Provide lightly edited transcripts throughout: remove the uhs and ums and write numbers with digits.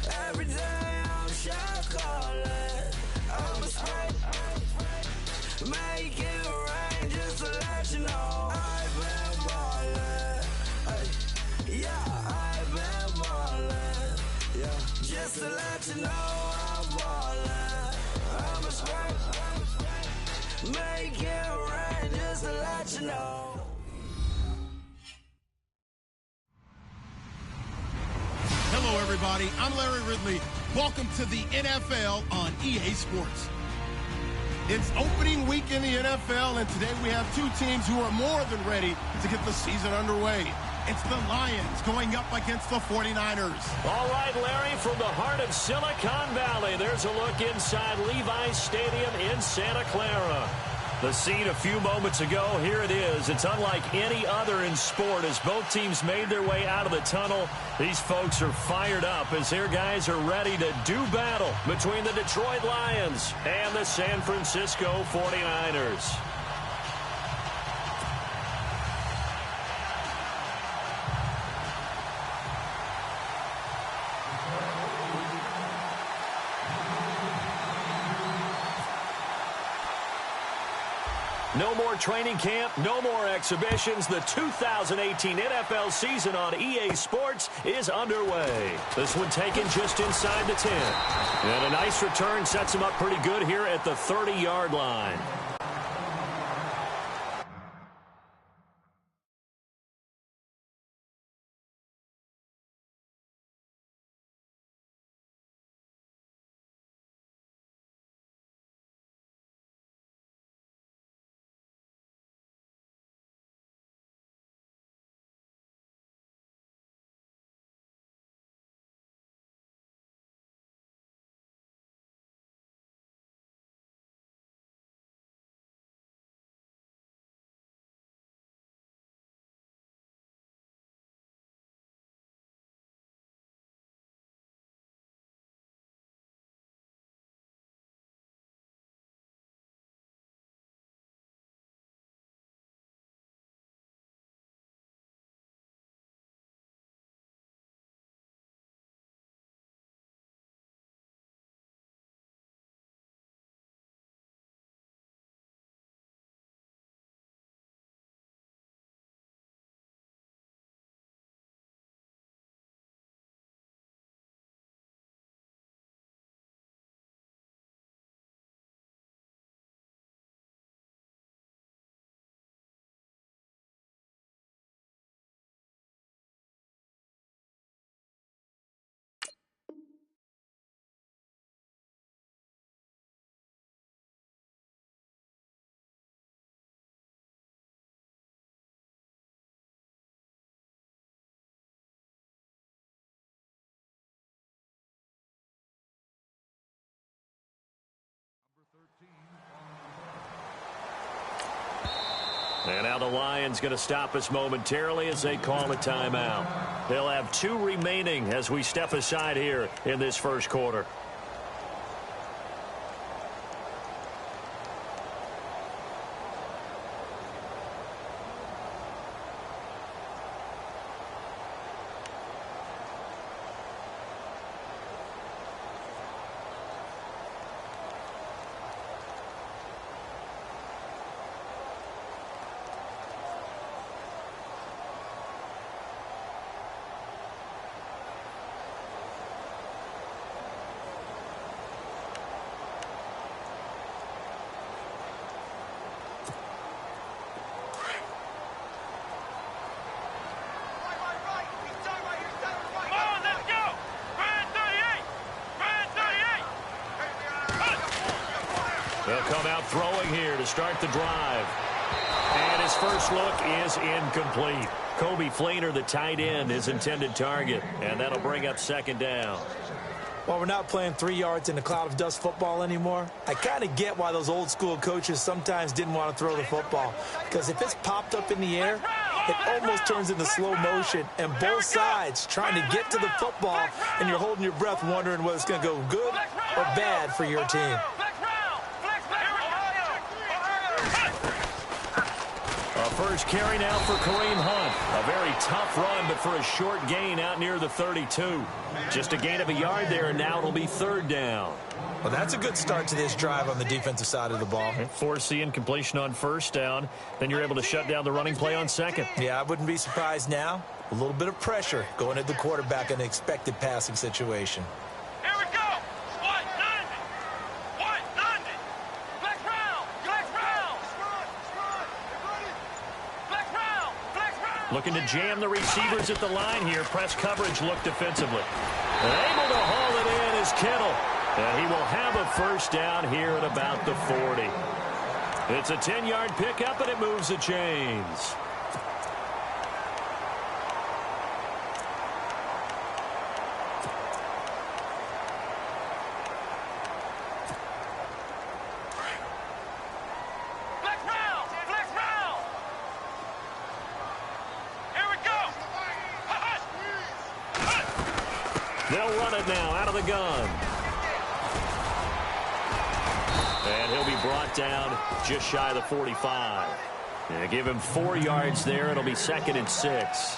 Every day I'm shot calling. I'm a spray. Make it rain just to let you know I've been ballin'. Yeah, I've been ballin'. Yeah, just to let you know I'm ballin'. I'm a spray. Make it rain just to let you know. Hello, everybody. I'm Larry Ridley. Welcome to the NFL on EA Sports. It's opening week in the NFL, and today we have two teams who are more than ready to get the season underway. It's the Lions going up against the 49ers. All right, Larry, from the heart of Silicon Valley, there's a look inside Levi's Stadium in Santa Clara. The scene a few moments ago, here it is. It's unlike any other in sport as both teams made their way out of the tunnel. These folks are fired up as their guys are ready to do battle between the Detroit Lions and the San Francisco 49ers. No more training camp, no more exhibitions. The 2018 NFL season on EA Sports is underway. This one taken just inside the 10. And a nice return sets him up pretty good here at the 30-yard line. And now the Lions going to stop us momentarily as they call a timeout. They'll have 2 remaining as we step aside here in this first quarter. They'll come out throwing here to start the drive. And his first look is incomplete. Kobe Fleener, the tight end, his intended target. And that'll bring up second down. Well, we're not playing 3 yards in a cloud of dust football anymore. I kind of get why those old school coaches sometimes didn't want to throw the football. Because if it's popped up in the air, it almost turns into slow motion. And both sides trying to get to the football, and you're holding your breath wondering whether it's going to go good or bad for your team. first carry now for Kareem Hunt. A very tough run, but for a short gain out near the 32. Just a gain of a yard there, and now it'll be third down. Well, that's a good start to this drive on the defensive side of the ball. Force the incompletion on first down. Then you're able to shut down the running play on second. Yeah, I wouldn't be surprised now. A little bit of pressure going at the quarterback in an expected passing situation. Here we go. White 90. White 90. Flex round. Flex round. Flex round. Flex round. Looking to jam the receivers at the line here. Press coverage look defensively. And able to haul it in is Kittle. And he will have a first down here at about the 40. It's a 10-yard pickup, and it moves the chains. Flex round. Flex round. Here we go. They'll run it now out of the gun. And he'll be brought down just shy of the 45. And give him 4 yards there. It'll be 2nd and 6.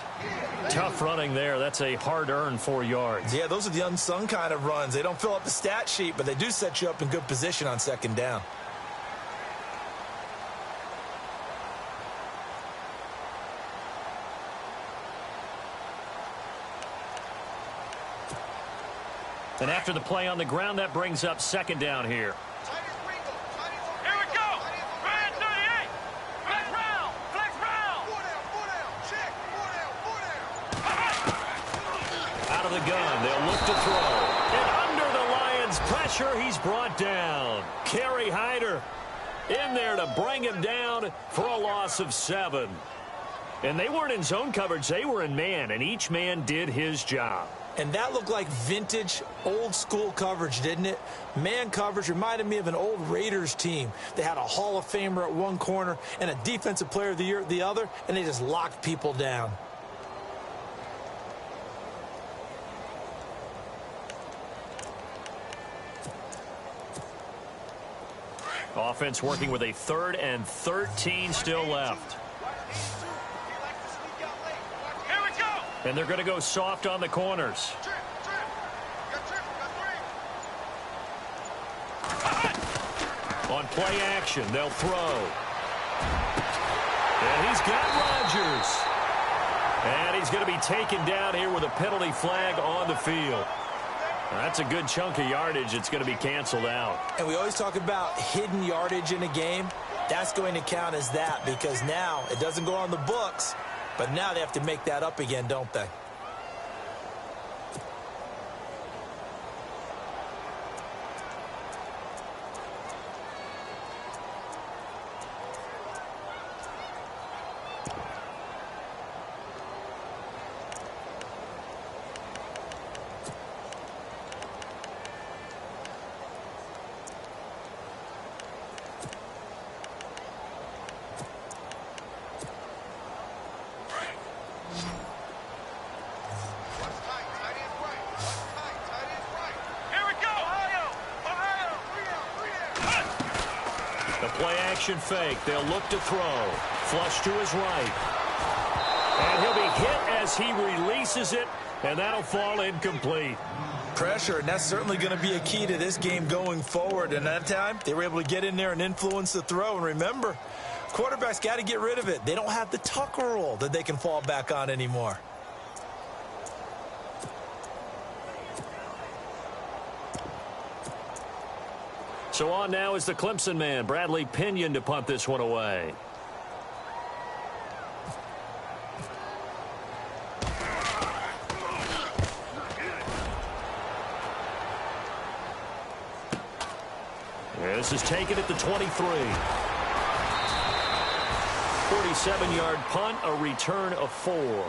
Tough running there. That's a hard-earned 4 yards. Yeah, those are the unsung kind of runs. They don't fill up the stat sheet, but they do set you up in good position on second down. And after the play on the ground, that brings up second down here. Here we go. Red 38. Flex round. Flex round. Out of the gun, they'll look to throw. And under the Lions' pressure, he's brought down. Kerry Hyder in there to bring him down for a loss of 7. And they weren't in zone coverage, they were in man, and each man did his job. And that looked like vintage, old-school coverage, didn't it? Man coverage reminded me of an old Raiders team. They had a Hall of Famer at one corner and a Defensive Player of the Year at the other, and they just locked people down. Offense working with a 3rd and 13 still left. Here we go. And they're going to go soft on the corners. On play action, they'll throw. And he's got Rodgers. And he's going to be taken down here with a penalty flag on the field. That's a good chunk of yardage. It's going to be canceled out. And we always talk about hidden yardage in a game. That's going to count as that because now it doesn't go on the books, but now they have to make that up again, don't they? Play-action fake. They'll look to throw. Flush to his right. And he'll be hit as he releases it, and that'll fall incomplete. Pressure, and that's certainly going to be a key to this game going forward. And that time, they were able to get in there and influence the throw. And remember, quarterbacks got to get rid of it. They don't have the Tucker rule that they can fall back on anymore. So on now is the Clemson man, Bradley Pinion, to punt this one away. This is taken at the 23. 47-yard punt, a return of 4.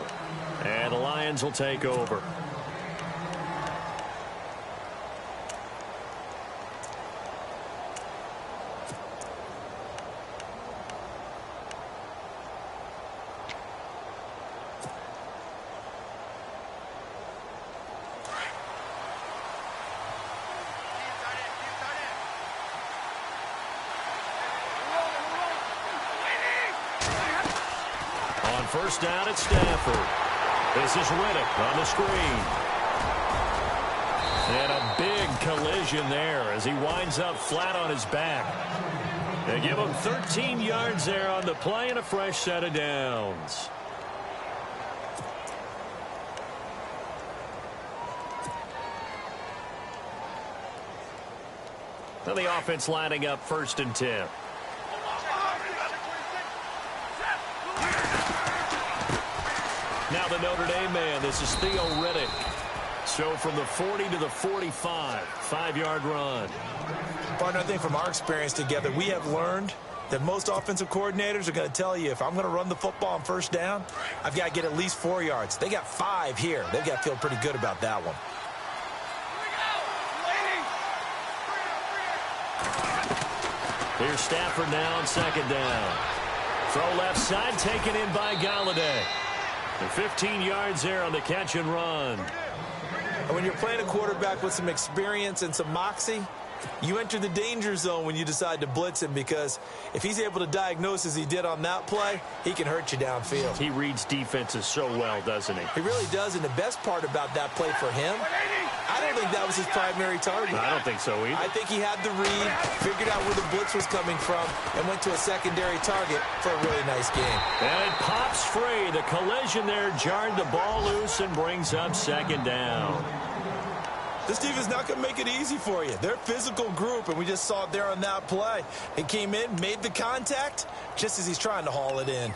And the Lions will take over. first down at Stafford. This is Riddick on the screen. And a big collision there as he winds up flat on his back. They give him 13 yards there on the play and a fresh set of downs. Now the offense lining up 1st and 10. Now the Notre Dame man, this is Theo Riddick. So from the 40 to the 45, 5-yard run. Partner, I think from our experience together, we have learned that most offensive coordinators are going to tell you, if I'm going to run the football on 1st down, I've got to get at least 4 yards. They got 5 here. They've got to feel pretty good about that one. Here's Stafford now on 2nd down. Throw left side, taken in by Galladay. And 15 yards there on the catch and run. And when you're playing a quarterback with some experience and some moxie, you enter the danger zone when you decide to blitz him, because if he's able to diagnose as he did on that play, he can hurt you downfield. He reads defenses so well, doesn't he? He really does, and the best part about that play for him, I don't think that was his primary target. I don't think so either. I think he had the read, figured out where the blitz was coming from, and went to a secondary target for a really nice game. And it pops free. The collision there jarred the ball loose and brings up 2nd down. This team is not going to make it easy for you. They're a physical group, and we just saw it there on that play. He came in, made the contact, just as he's trying to haul it in.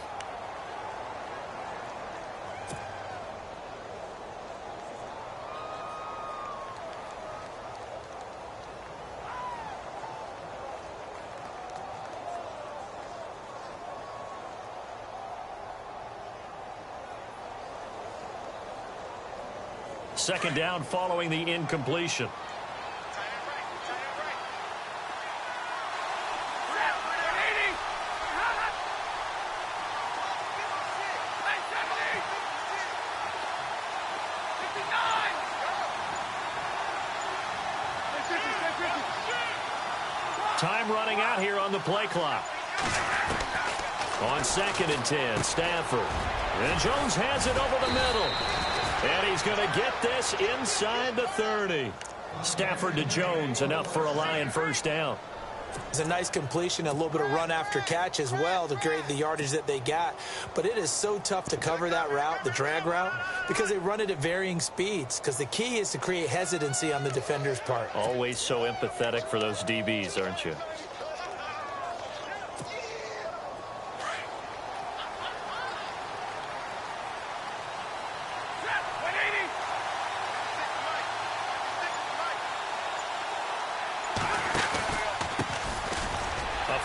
Second down following the incompletion. Time running out here on the play clock. On 2nd and 10, Stafford. And Jones has it over the middle. And he's going to get this inside the 30. Stafford to Jones, enough for a Lion first down. It's a nice completion, a little bit of run after catch as well to create the yardage that they got. But it is so tough to cover that route, the drag route, because they run it at varying speeds. Because the key is to create hesitancy on the defender's part. Always so empathetic for those DBs, aren't you?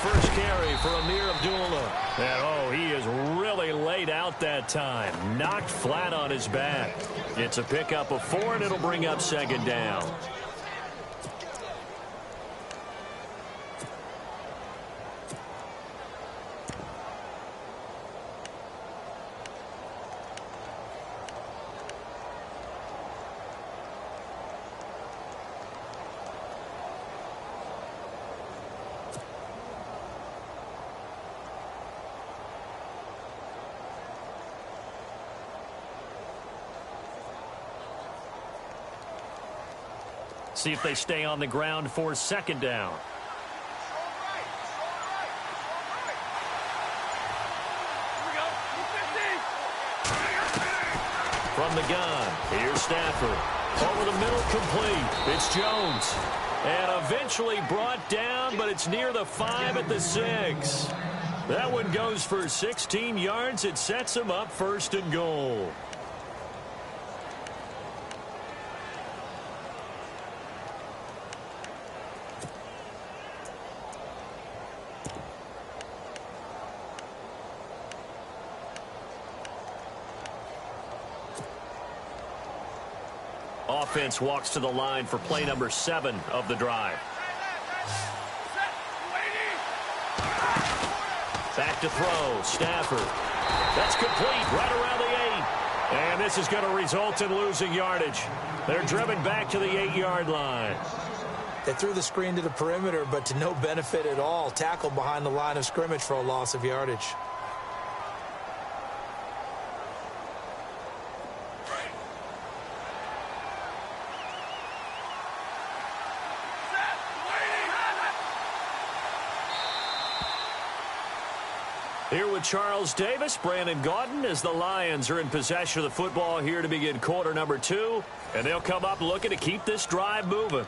First carry for Amir Abdullah. And, oh, he is really laid out that time. Knocked flat on his back. It's a pickup of 4, and it'll bring up 2nd down. See if they stay on the ground for 2nd down. From the gun, here's Stafford. Over the middle, complete. It's Jones. And eventually brought down, but it's near the 5 at the 6. That one goes for 16 yards. It sets him up 1st and goal. Offense walks to the line for play number 7 of the drive. Back to throw, Stafford. That's complete right around the 8. And this is going to result in losing yardage. They're driven back to the 8-yard line. They threw the screen to the perimeter, but to no benefit at all. Tackled behind the line of scrimmage for a loss of yardage. Charles Davis, Brandon Gaudin, as the Lions are in possession of the football here to begin quarter number 2. And they'll come up looking to keep this drive moving.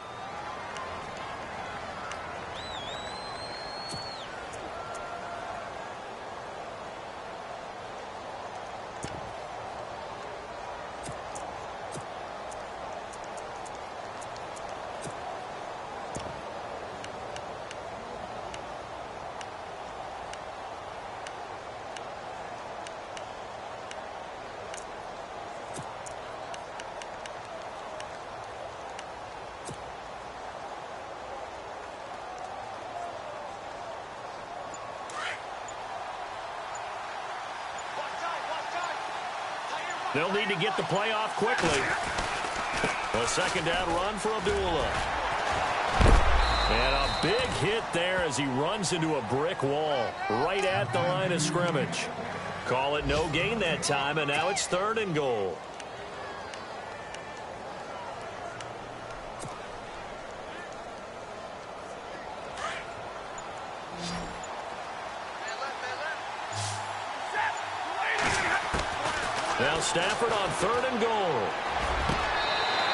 They'll need to get the play off quickly. A second down run for Abdullah. And a big hit there as he runs into a brick wall right at the line of scrimmage. Call it no gain that time, and now it's 3rd and goal. Now Stafford on 3rd and goal.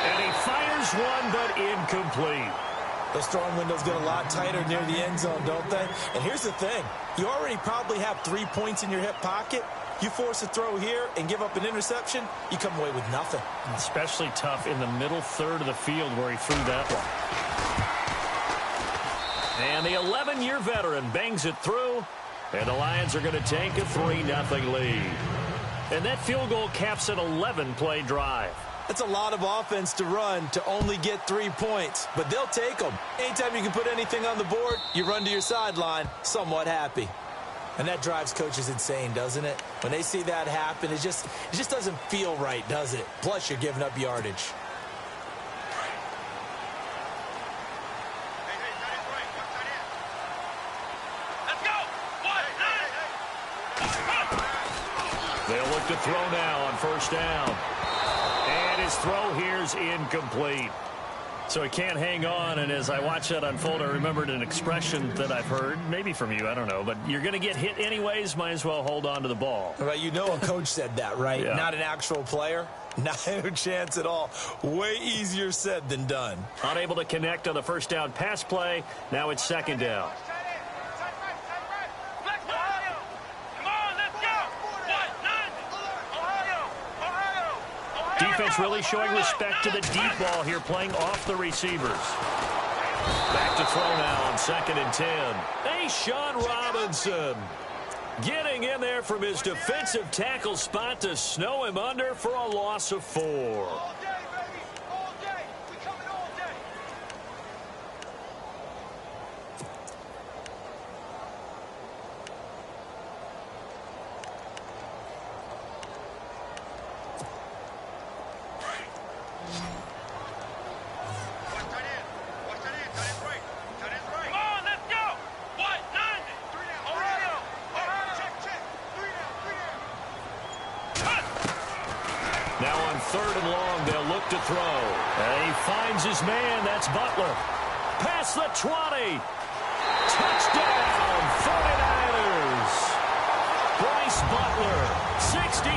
And he fires one, but incomplete. Those throwing windows get a lot tighter near the end zone, don't they? And here's the thing. You already probably have 3 points in your hip pocket. You force a throw here and give up an interception, you come away with nothing. Especially tough in the middle third of the field where he threw that one. And the 11-year veteran bangs it through. And the Lions are going to take a 3-0 lead. And that field goal caps an 11-play drive. That's a lot of offense to run to only get 3 points, but they'll take them. Anytime you can put anything on the board, you run to your sideline somewhat happy. And that drives coaches insane, doesn't it? When they see that happen, it just doesn't feel right, does it? Plus, you're giving up yardage. They'll look to throw now on 1st down. And his throw here's incomplete. So he can't hang on, and as I watch that unfold, I remembered an expression that I've heard, maybe from you, I don't know, but you're going to get hit anyways, might as well hold on to the ball. Right, you know a coach said that, right? Yeah. Not an actual player. Not a chance at all. Way easier said than done. Unable to connect on the 1st down pass play. Now it's 2nd down. Defense really showing respect to the deep ball here, playing off the receivers. Back to throw now on 2nd and 10. Hey, Sean Robinson getting in there from his defensive tackle spot to snow him under for a loss of 4. Now on 3rd and long, they'll look to throw. And he finds his man. That's Butler. Past the 20. Touchdown, 49ers. Bryce Butler, 64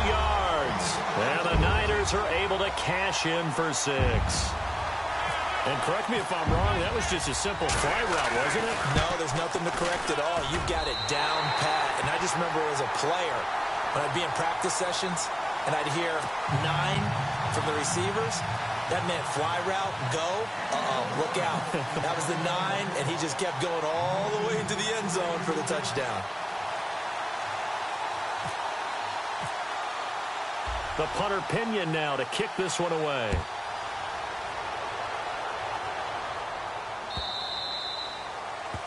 yards. And the Niners are able to cash in for 6. And correct me if I'm wrong, that was just a simple fly route, wasn't it? No, there's nothing to correct at all. You've got it down pat. And I just remember as a player, when I'd be in practice sessions, and I'd hear 9 from the receivers. That meant fly route, go. Look out. That was the 9, and he just kept going all the way into the end zone for the touchdown. The punter Pinion now to kick this one away.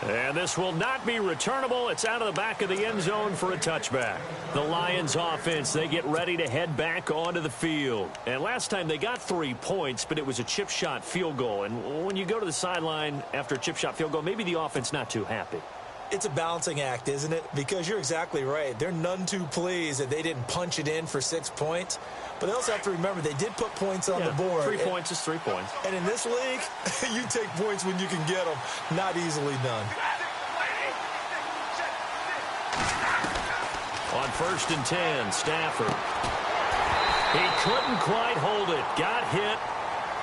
And this will not be returnable. It's out of the back of the end zone for a touchback. The Lions offense, they get ready to head back onto the field. And last time they got 3 points, but it was a chip shot field goal. And when you go to the sideline after a chip shot field goal, maybe the offense not too happy. It's a balancing act, isn't it? Because you're exactly right. They're none too pleased that they didn't punch it in for 6 points. But they also have to remember they did put points on the board. 3 points is 3 points. And in this league, you take points when you can get them. Not easily done. On 1st and 10, Stafford. He couldn't quite hold it. Got hit.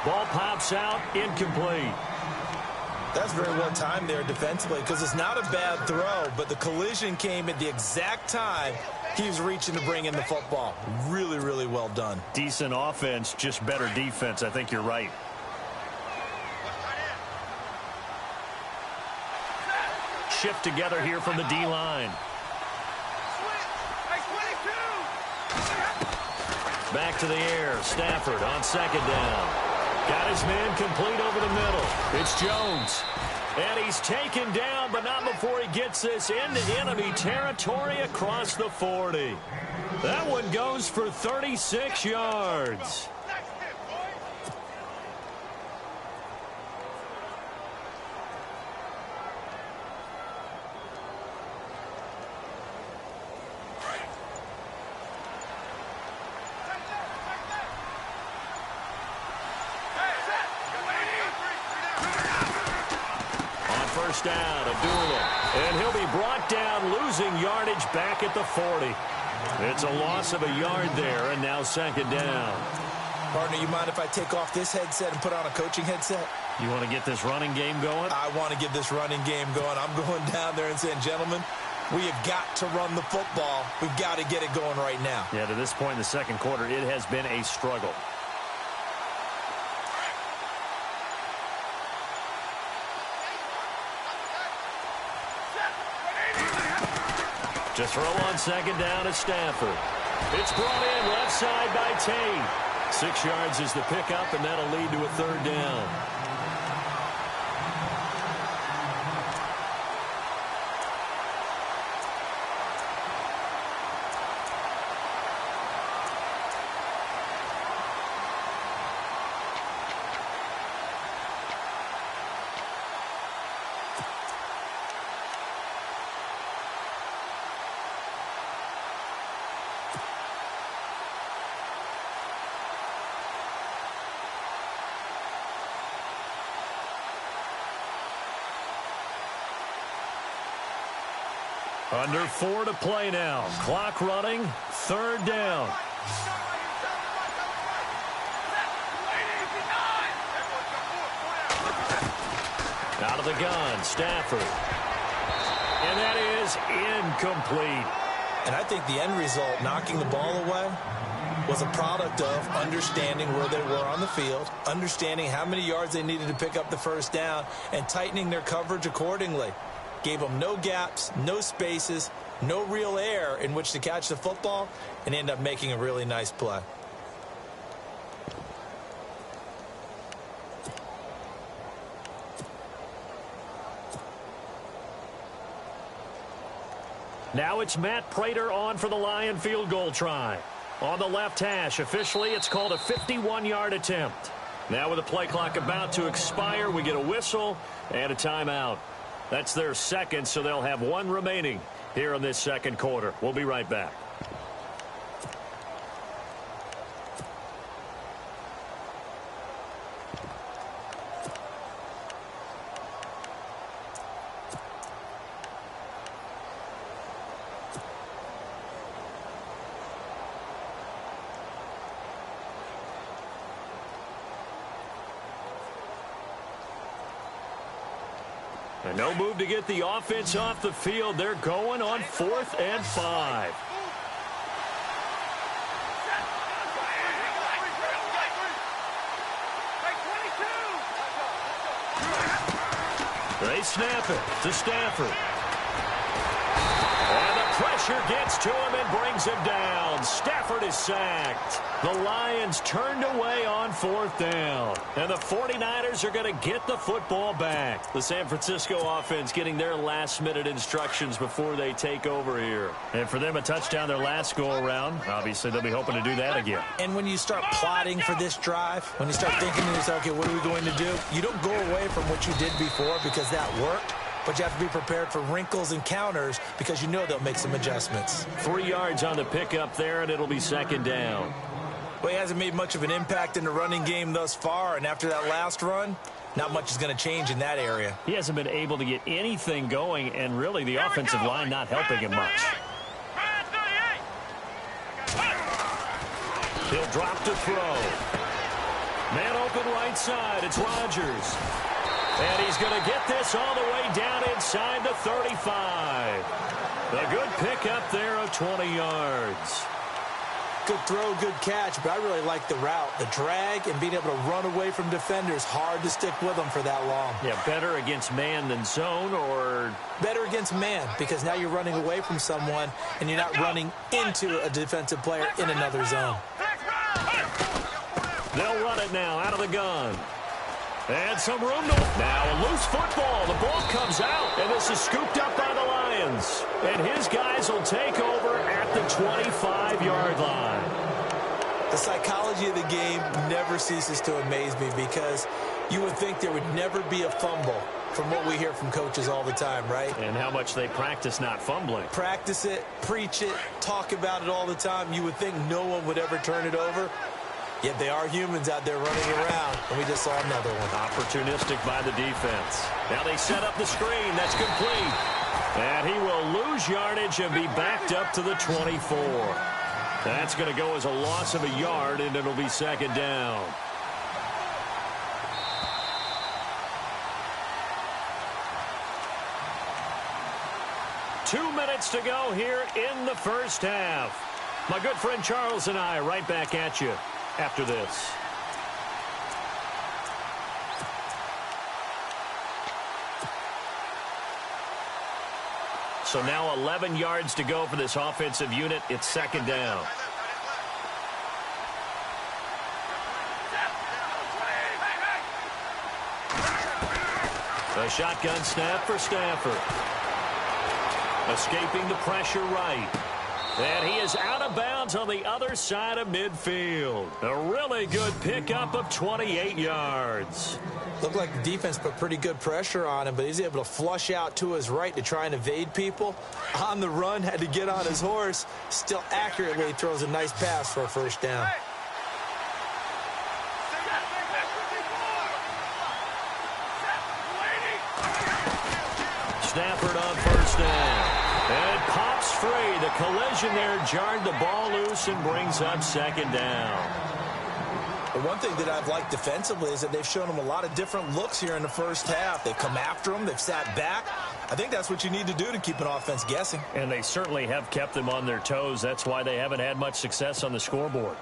Ball pops out. Incomplete. That's very well timed there defensively because it's not a bad throw, but the collision came at the exact time he was reaching to bring in the football. Really, really well done. Decent offense, just better defense. I think you're right. Shift together here from the D-line. Back to the air. Stafford on 2nd down. Got his man complete over the middle. It's Jones. And he's taken down, but not before he gets this into enemy territory across the 40. That one goes for 36 yards. First down, Abdullah. And he'll be brought down, losing yardage back at the 40. It's a loss of a yard there, and now 2nd down. Partner, you mind if I take off this headset and put on a coaching headset? You want to get this running game going? I want to get this running game going. I'm going down there and saying, gentlemen, we have got to run the football. We've got to get it going right now. Yeah, to this point in the 2nd quarter, it has been a struggle. To throw on 2nd down is Stafford. It's brought in left side by Tate. 6 yards is the pickup, and that'll lead to a 3rd down. Under 4 to play now. Clock running. 3rd down. Out of the gun, Stafford. And that is incomplete. And I think the end result, knocking the ball away, was a product of understanding where they were on the field, understanding how many yards they needed to pick up the 1st down, and tightening their coverage accordingly. Gave them no gaps, no spaces, no real air in which to catch the football, and end up making a really nice play. Now it's Matt Prater on for the Lion field goal try. On the left hash, officially it's called a 51-yard attempt. Now with the play clock about to expire, we get a whistle and a timeout. That's their 2nd, so they'll have 1 remaining here in this 2nd quarter. We'll be right back. And no move to get the offense off the field. They're going on 4th and 5. They snap it to Stafford. And the pressure gets to him and brings him down. Stafford is sacked. The Lions turned away on 4th down. And the 49ers are going to get the football back. The San Francisco offense getting their last-minute instructions before they take over here. And for them, a touchdown their last go-around. Obviously, they'll be hoping to do that again. And when you start plotting for this drive, when you start thinking to yourself, okay, what are we going to do? You don't go away from what you did before because that worked. But you have to be prepared for wrinkles and counters because you know they'll make some adjustments. 3 yards on the pickup there, and it'll be 2nd down. Well, he hasn't made much of an impact in the running game thus far, and after that last run, not much is going to change in that area. He hasn't been able to get anything going, and really the offensive line not helping him much. He'll drop to throw. Man open right side. It's Rodgers. And he's going to get this all the way down inside the 35. A good pickup there of 20 yards. Good throw, good catch, but I really like the route. The drag and being able to run away from defenders. Hard to stick with them for that long. Yeah, better against man than zone, or? Better against man, because now you're running away from someone and you're not running into a defensive player in another zone. They'll run it now out of the gun. And some room to... Now a loose football. The ball comes out, and this is scooped up by the Lions. And his guys will take over at the 25-yard line. The psychology of the game never ceases to amaze me, because you would think there would never be a fumble from what we hear from coaches all the time, right? And how much they practice not fumbling. Practice it, preach it, talk about it all the time. You would think no one would ever turn it over. Yet they are humans out there running around, and we just saw another one. Opportunistic by the defense. Now they set up the screen. That's complete. And he will lose yardage and be backed up to the 24. That's going to go as a loss of a yard, and it'll be second down. Two minutes to go here in the first half. My good friend Charles and I right back at you after this. So now 11 yards to go for this offensive unit. It's second down. A shotgun snap for Stafford. Escaping the pressure right. And he is out of bounds on the other side of midfield. A really good pickup of 28 yards. Looked like the defense put pretty good pressure on him, but he's able to flush out to his right to try and evade people. On the run, had to get on his horse. Still accurately throws a nice pass for a first down. Stafford on first down. And it pops free. The collision there jarred the ball loose and brings up second down. The one thing that I've liked defensively is that they've shown him a lot of different looks here in the first half. They've come after him. They've sat back. I think that's what you need to do to keep an offense guessing. And they certainly have kept them on their toes. That's why they haven't had much success on the scoreboard.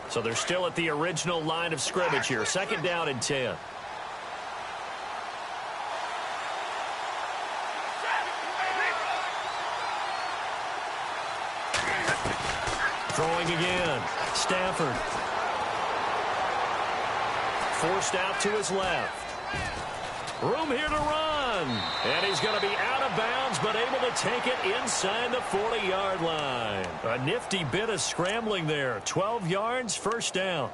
So they're still at the original line of scrimmage here. Second down and 10. Throwing again. Stafford. Forced out to his left. Room here to run. And he's going to be out of bounds, but able to take it inside the 40-yard line. A nifty bit of scrambling there. 12 yards, first down.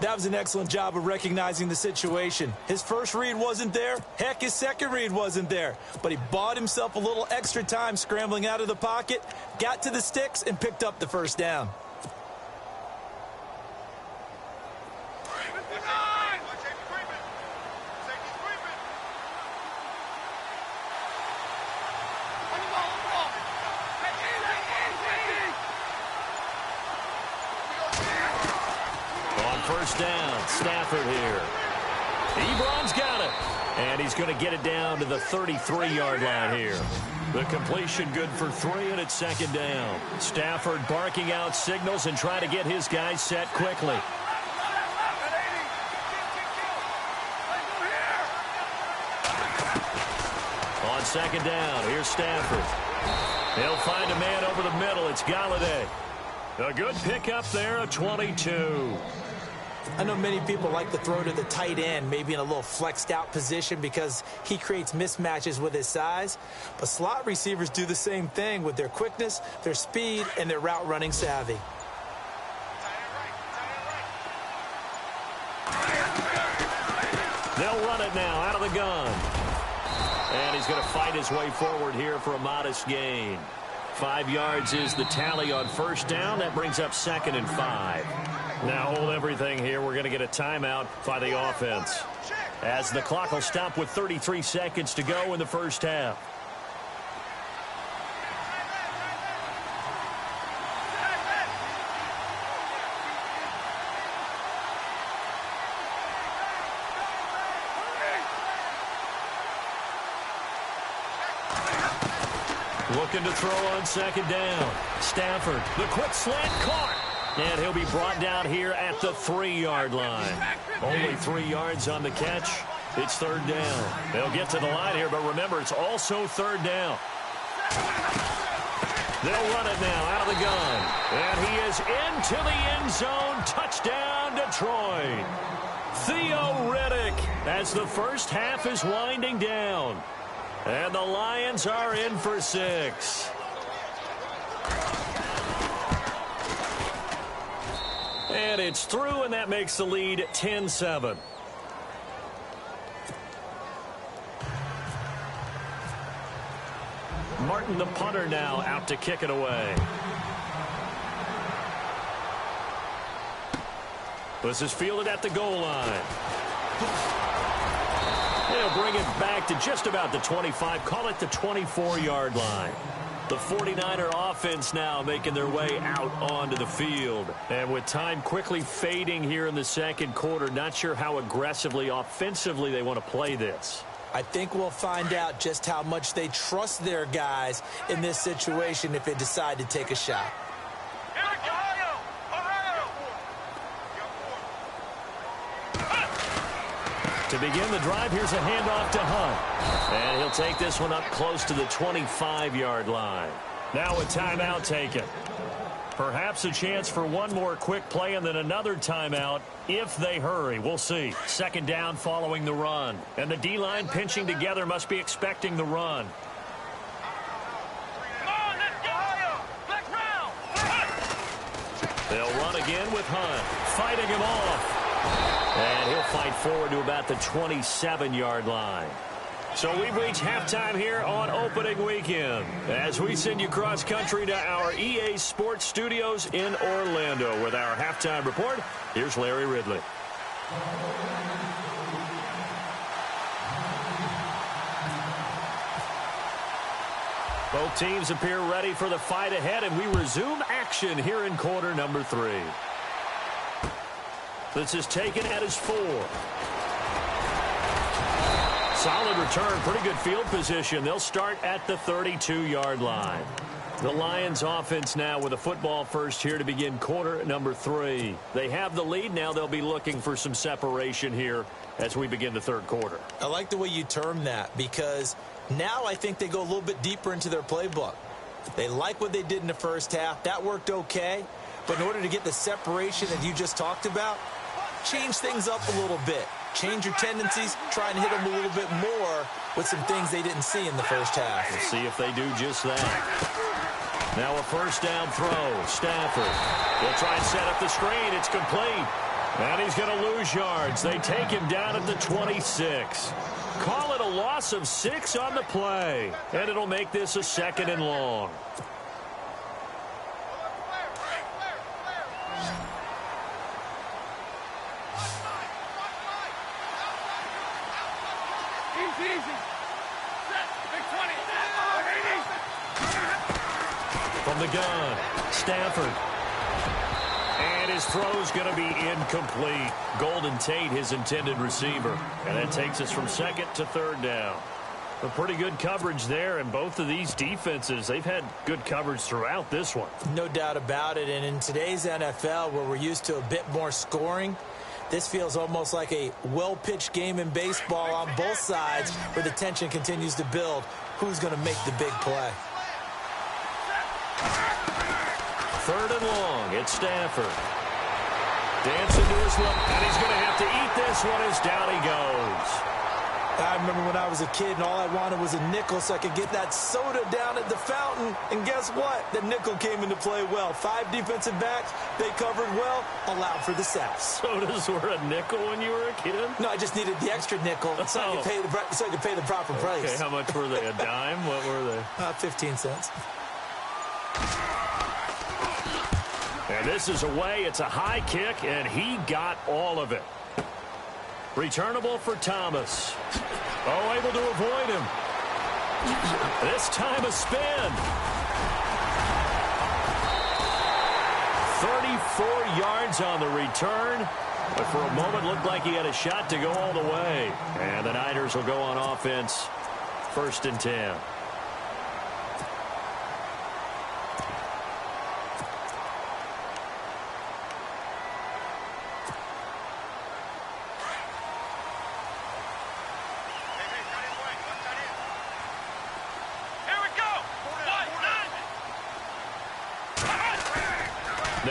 That was an excellent job of recognizing the situation. His first read wasn't there. Heck, his second read wasn't there. But he bought himself a little extra time scrambling out of the pocket, got to the sticks, and picked up the first down. First down, Stafford here. Ebron's got it. And he's going to get it down to the 33-yard line here. The completion good for 3, and it's second down. Stafford barking out signals and trying to get his guys set quickly. On second down, here's Stafford. He'll find a man over the middle. It's Galladay. A good pickup there of 22. I know many people like to throw to the tight end, maybe in a little flexed out position because he creates mismatches with his size. But slot receivers do the same thing with their quickness, their speed, and their route running savvy. They'll run it now out of the gun. And he's going to fight his way forward here for a modest gain. 5 yards is the tally on first down. That brings up second and 5. Now hold everything here. We're going to get a timeout by the offense, as the clock will stop with 33 seconds to go in the first half. Looking to throw on second down. Stafford, the quick slant caught. And he'll be brought down here at the 3-yard line. Only 3 yards on the catch. It's third down. They'll get to the line here, but remember, it's also third down. They'll run it now out of the gun. And he is into the end zone. Touchdown, Detroit. Theo Riddick as the first half is winding down. And the Lions are in for 6. And it's through, and that makes the lead 10-7. Martin, the punter, now out to kick it away. This is fielded at the goal line. They'll bring it back to just about the 25, call it the 24-yard line. The 49er offense now making their way out onto the field. And with time quickly fading here in the second quarter, not sure how aggressively, offensively they want to play this. I think we'll find out just how much they trust their guys in this situation if they decide to take a shot. To begin the drive, here's a handoff to Hunt. And he'll take this one up close to the 25-yard line. Now a timeout taken. Perhaps a chance for one more quick play and then another timeout if they hurry. We'll see. Second down following the run. And the D-line pinching together must be expecting the run. They'll run again with Hunt. Fighting him off. And he'll fight forward to about the 27-yard line. So we've reached halftime here on opening weekend as we send you cross-country to our EA Sports Studios in Orlando with our halftime report. Here's Larry Ridley. Both teams appear ready for the fight ahead, and we resume action here in quarter number 3. This is taken at his 4. Solid return, pretty good field position. They'll start at the 32-yard line. The Lions offense now with a football first here to begin quarter number 3. They have the lead. Now they'll be looking for some separation here as we begin the third quarter. I like the way you term that because now I think they go a little bit deeper into their playbook. They like what they did in the first half. That worked okay. But in order to get the separation that you just talked about, change things up a little bit. Change your tendencies. Try and hit them a little bit more with some things they didn't see in the first half. We'll see if they do just that. Now a first down throw. Stafford. He'll try and set up the screen. It's complete. And he's going to lose yards. They take him down at the 26. Call it a loss of 6 on the play. And it'll make this a second and long. From the gun, Stafford. And his throw's going to be incomplete. Golden Tate, his intended receiver. And that takes us from second to third down. A pretty good coverage there, and both of these defenses, they've had good coverage throughout this one. No doubt about it, and in today's NFL, where we're used to a bit more scoring, this feels almost like a well-pitched game in baseball on both sides where the tension continues to build. Who's going to make the big play? Third and long, it's Stafford. Dancing to his left, and he's going to have to eat this one as down he goes. I remember when I was a kid and all I wanted was a nickel so I could get that soda down at the fountain. And guess what? The nickel came into play well. 5 defensive backs, they covered well, allowed for the sacks. Sodas were a nickel when you were a kid? No, I just needed the extra nickel so I could pay the proper price. Okay, how much were they? A dime? What were they? 15 cents. And this is away. It's a high kick, and he got all of it. Returnable for Thomas. Oh, able to avoid him. This time a spin. 34 yards on the return. But for a moment, looked like he had a shot to go all the way. And the Niners will go on offense. 1st and 10.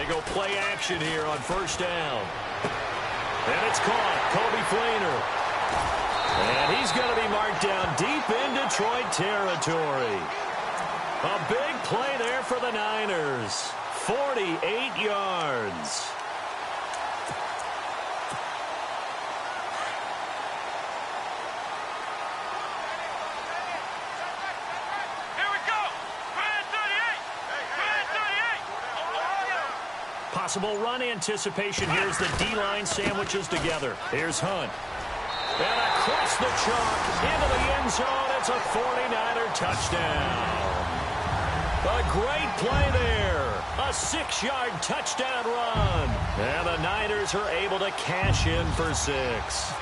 go play action here on first down. And it's caught. Kobe Fleener. And he's going to be marked down deep in Detroit territory. A big play there for the Niners. 48 yards. Possible run anticipation. Here's the D-line sandwiches together. Here's Hunt. And across the chalk into the end zone. It's a 49er touchdown. A great play there. A 6-yard touchdown run. And the Niners are able to cash in for 6.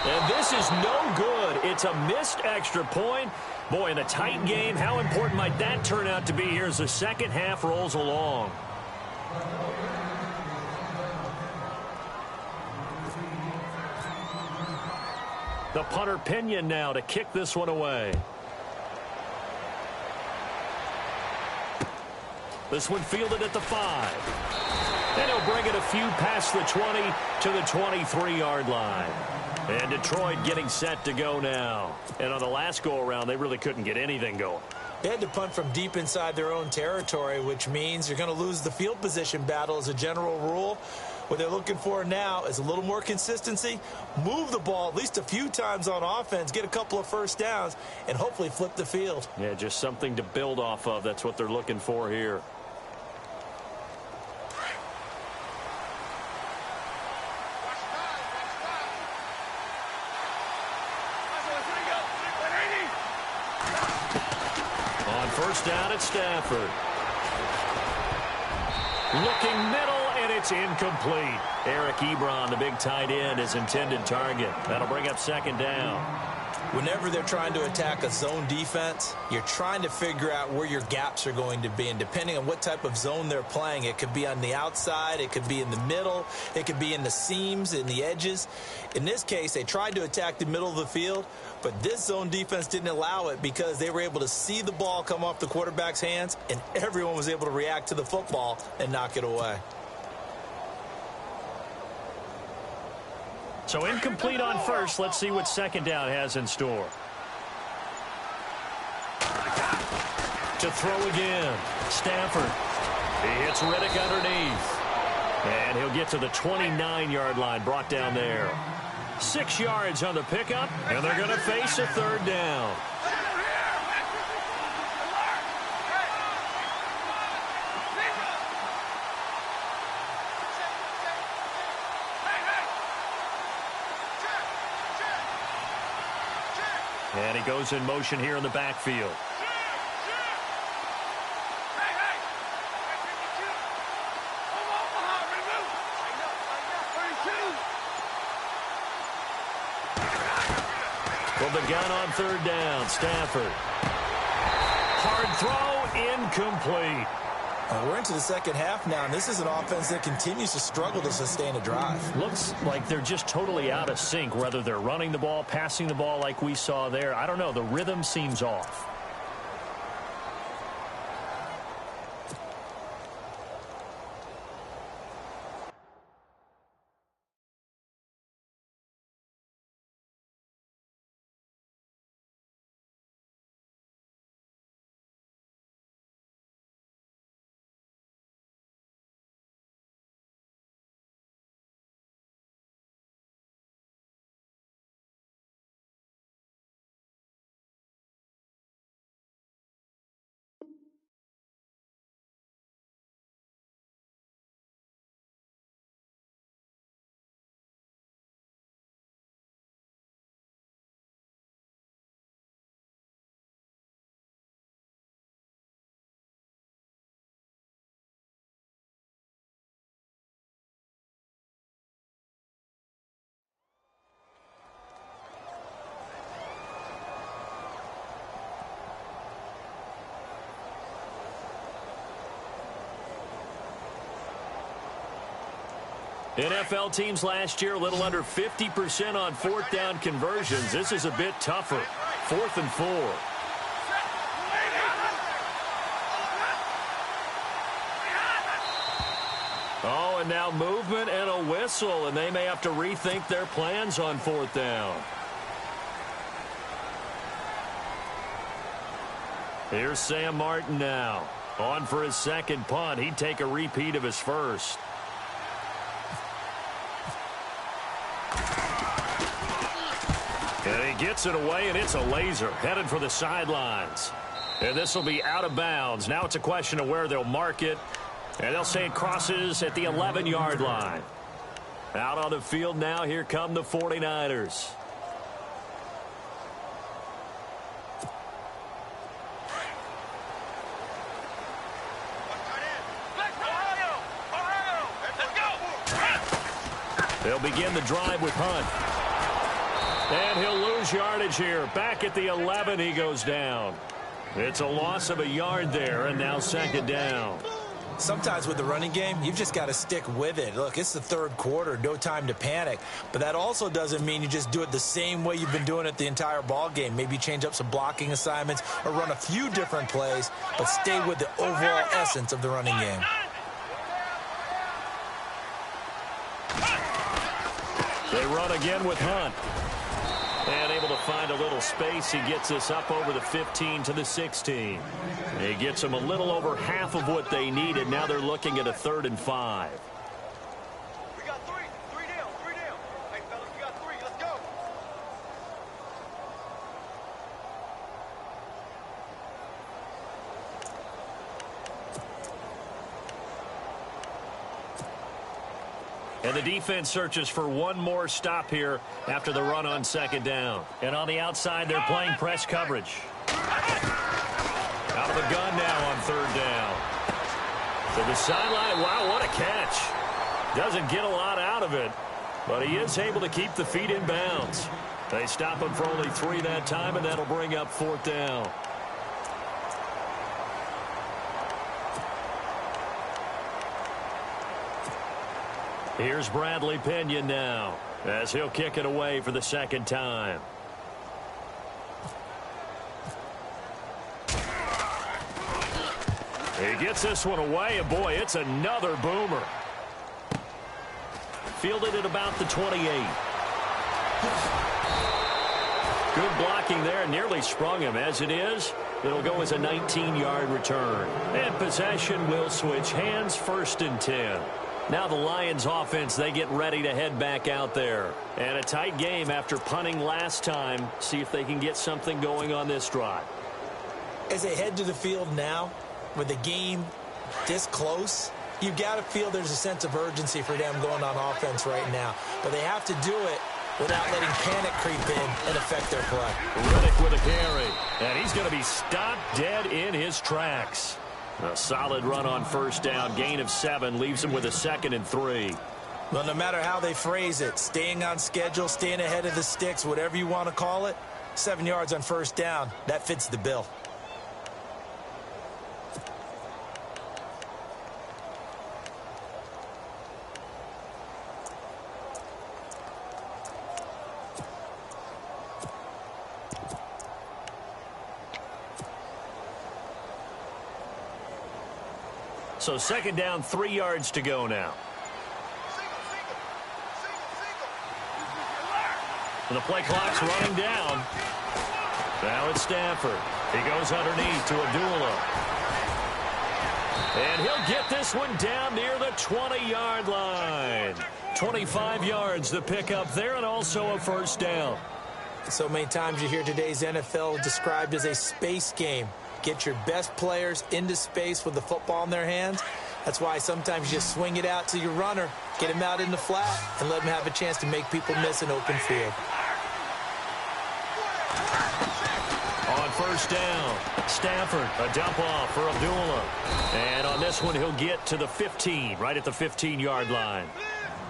And this is no good. It's a missed extra point. Boy, in a tight game, how important might that turn out to be here as the second half rolls along? The punter Pinion now to kick this one away. This one fielded at the 5. And he'll bring it a few past the 20 to the 23-yard line. And Detroit getting set to go now. And on the last go-around, they really couldn't get anything going. They had to punt from deep inside their own territory, which means you're going to lose the field position battle as a general rule. What they're looking for now is a little more consistency, move the ball at least a few times on offense, get a couple of first downs, and hopefully flip the field. Yeah, just something to build off of. That's what they're looking for here. First down at Stafford. Looking middle, and it's incomplete. Eric Ebron, the big tight end, his intended target. That'll bring up second down. Whenever they're trying to attack a zone defense, you're trying to figure out where your gaps are going to be. And depending on what type of zone they're playing, it could be on the outside, it could be in the middle, it could be in the seams, in the edges. In this case, they tried to attack the middle of the field, but this zone defense didn't allow it because they were able to see the ball come off the quarterback's hands, and everyone was able to react to the football and knock it away. So incomplete on first. Let's see what second down has in store. To throw again. Stafford. He hits Riddick underneath. And he'll get to the 29-yard line, brought down there. 6 yards on the pickup, and they're going to face a third down. And he goes in motion here in the backfield. Well, the gun on third down. Stafford. Hard throw, incomplete. We're into the second half now, and this is an offense that continues to struggle to sustain a drive. Looks like they're just totally out of sync, whether they're running the ball, passing the ball like we saw there. I don't know. The rhythm seems off. NFL teams last year a little under 50% on fourth down conversions. This is a bit tougher. 4th and 4. Oh, and now movement and a whistle, and they may have to rethink their plans on 4th down. Here's Sam Martin now. On for his second punt. He'd take a repeat of his first. And he gets it away, and it's a laser headed for the sidelines. And this will be out of bounds. Now it's a question of where they'll mark it. And they'll say it crosses at the 11-yard line. Out on the field now, here come the 49ers. They'll begin the drive with Hunt. And he'll lose yardage here. Back at the 11, he goes down. It's a loss of a yard there, and now 2nd down. Sometimes with the running game, you've just got to stick with it. Look, it's the 3rd quarter, no time to panic. But that also doesn't mean you just do it the same way you've been doing it the entire ball game. Maybe change up some blocking assignments or run a few different plays, but stay with the overall essence of the running game. They run again with Hunt. And able to find a little space. He gets this up over the 15 to the 16. He gets them a little over half of what they needed. Now they're looking at a 3rd and 5. We got three. Three down. Hey, fellas, we got 3. Let's go. And the defense searches for one more stop here after the run on 2nd down. And on the outside, they're playing press coverage. Out of the gun now on 3rd down. To the sideline. Wow, what a catch. Doesn't get a lot out of it, but he is able to keep the feet in bounds. They stop him for only 3 that time, and that'll bring up 4th down. Here's Bradley Pinion now as he'll kick it away for the 2nd time. He gets this one away, and boy, it's another boomer. Fielded at about the 28. Good blocking there, nearly sprung him. As it is, it'll go as a 19-yard return. And possession will switch hands, 1st and 10. Now the Lions offense, they get ready to head back out there. And a tight game after punting last time. See if they can get something going on this drive. As they head to the field now, with the game this close, you've got to feel there's a sense of urgency for them going on offense right now. But they have to do it without letting panic creep in and affect their play. Riddick with a carry. And he's going to be stopped dead in his tracks. A solid run on 1st down. Gain of 7 leaves him with a 2nd and 3. Well, no matter how they phrase it, staying on schedule, staying ahead of the sticks, whatever you want to call it, 7 yards on 1st down, that fits the bill. So 2nd down, 3 yards to go now. And the play clock's running down. Now it's Stafford. He goes underneath to Abdullah. And he'll get this one down near the 20-yard line. 25 yards the pickup there, and also a 1st down. So many times you hear today's NFL described as a space game. Get your best players into space with the football in their hands. That's why sometimes you just swing it out to your runner, get him out in the flat, and let him have a chance to make people miss an open field. On 1st down, Stafford, a dump off for Abdullah. And on this one, he'll get to the 15, right at the 15-yard line.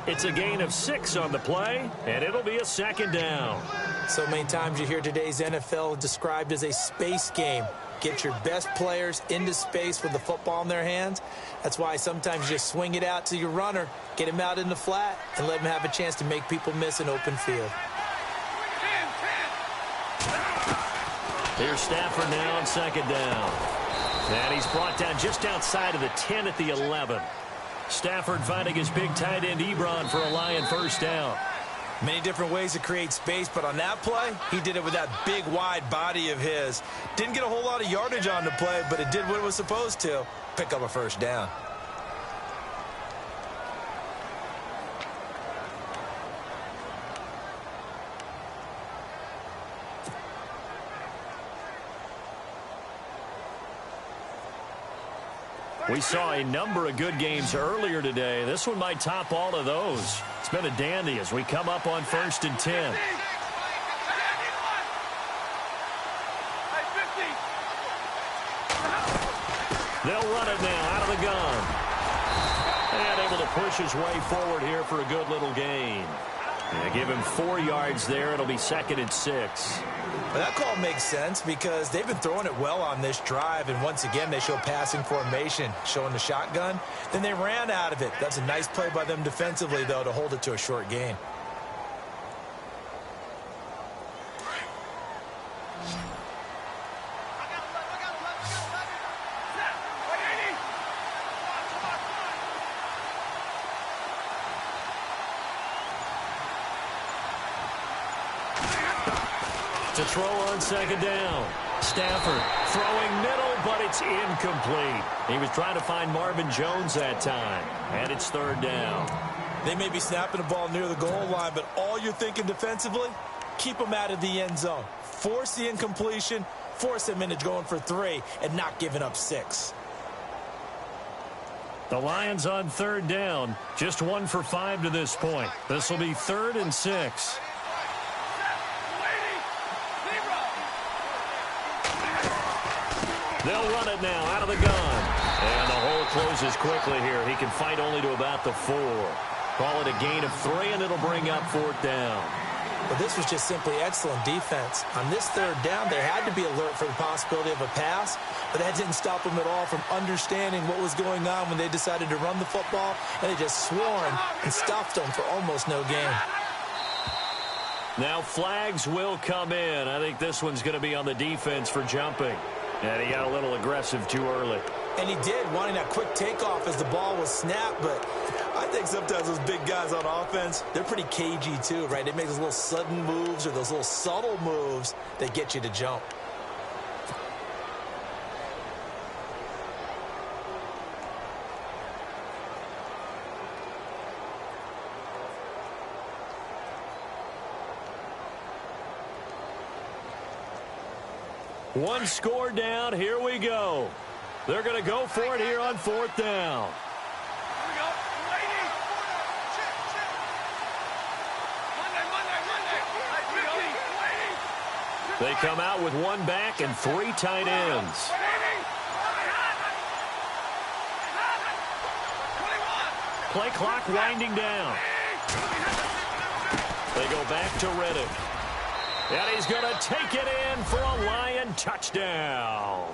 It's a gain of 6 on the play, and it'll be a 2nd down. So many times you hear today's NFL described as a space game. Get your best players into space with the football in their hands. That's why sometimes you just swing it out to your runner, get him out in the flat, and let him have a chance to make people miss an open field. Here's Stafford now on 2nd down. And he's brought down just outside of the 10 at the 11. Stafford finding his big tight end Ebron for a Lion first down. Many different ways to create space, but on that play, he did it with that big, wide body of his. Didn't get a whole lot of yardage on the play, but it did what it was supposed to. Pick up a first down. We saw a number of good games earlier today. This one might top all of those. It's been a dandy as we come up on 1st and 10. They'll run it now out of the gun. And able to push his way forward here for a good little gain. Yeah, give him 4 yards there. It'll be 2nd and 6. Well, that call makes sense because they've been throwing it well on this drive, and once again they show passing formation, showing the shotgun. Then they ran out of it. That's a nice play by them defensively, though, to hold it to a short gain. To throw on 2nd down. Stafford throwing middle, but it's incomplete. He was trying to find Marvin Jones that time. And it's 3rd down. They may be snapping the ball near the goal line, but all you're thinking defensively, keep them out of the end zone. Force the incompletion, force them into going for 3, and not giving up 6. The Lions on 3rd down. Just 1 for 5 to this point. This will be 3rd and 6. They'll run it now out of the gun. And the hole closes quickly here. He can fight only to about the 4. Call it a gain of 3, and it'll bring up 4th down. But this was just simply excellent defense. On this 3rd down, they had to be alert for the possibility of a pass, but that didn't stop them at all from understanding what was going on when they decided to run the football, and they just swarmed and stuffed them for almost no gain. Now flags will come in. I think this one's going to be on the defense for jumping. And he got a little aggressive too early. And he did, wanting that quick takeoff as the ball was snapped. But I think sometimes those big guys on offense, they're pretty cagey too, right? They make those little sudden moves or those little subtle moves that get you to jump. One score down. Here we go. They're going to go for it here on 4th down. They come out with 1 back and 3 tight ends. Play clock winding down. They go back to Riddick. And he's going to take it in for a Lion touchdown.